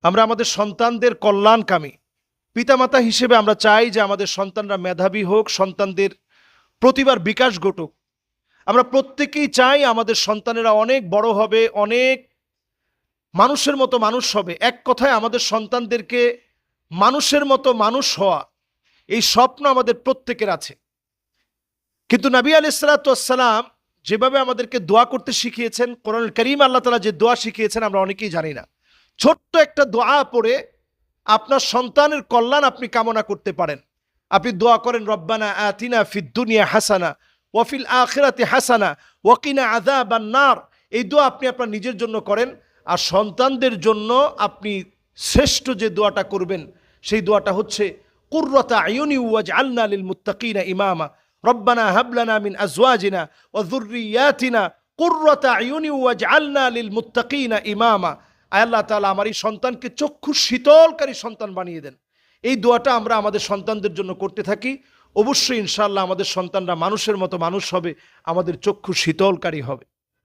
আমরা আমাদের সন্তানদের কল্যাণকামী পিতামাতা হিসেবে আমরা চাই যে আমাদের সন্তানরা মেধাবী হোক, সন্তানদের প্রতিভার বিকাশ ঘটুক। আমরা প্রত্যেকেই চাই আমাদের সন্তানেরা অনেক বড় হবে, অনেক মানুষের মতো মানুষ হবে। এক কথায় আমাদের সন্তানদেরকে মানুষের মতো মানুষ হওয়া, এই স্বপ্ন আমাদের প্রত্যেকের আছে। কিন্তু নবী আলাইহিস সালাতু ওয়াস সালাম যেভাবে আমাদেরকে দোয়া করতে শিখিয়েছেন, কোরআনুল কারীম আল্লাহ তাআলা যে দোয়া শিখিয়েছেন আমরা অনেকেই জানি না। ছোট্ট একটা দোয়া পড়ে আপনার সন্তানের কল্যাণ আপনি কামনা করতে পারেন। আপনি দোয়া করেন, রব্বানা আতিনা ফিদ দুনিয়া হাসানা ওয়া ফিল আখিরাতি হাসানা ওয়া কিনা আযাবান নার। এই দোয়া আপনি আপনার নিজের জন্য করেন, আর সন্তানদের জন্য আপনি শ্রেষ্ঠ যে দোয়াটা করবেন সেই দোয়াটা হচ্ছে কুররাতা আয়ুনি ওয়াজআলনা লিল মুত্তাকিনা ইমামা রব্বানা হাব লানা মিন আজওয়াজিনা ওয়া যুররিয়াতিনা কুররাতা আয়ুনি ওয়াজআলনা লিল মুত্তাকিনা ইমামা। আয় আল্লাহ তাআলা আমার এই সন্তানকে চক্ষু শীতলকারী সন্তান বানিয়ে দেন। এই দোয়াটা আমরা আমাদের সন্তানদের জন্য করতে থাকি। অবশ্যই ইনশাআল্লাহ আমাদের সন্তানরা মানুষের মতো মানুষ হবে, আমাদের চক্ষু শীতলকারী হবে।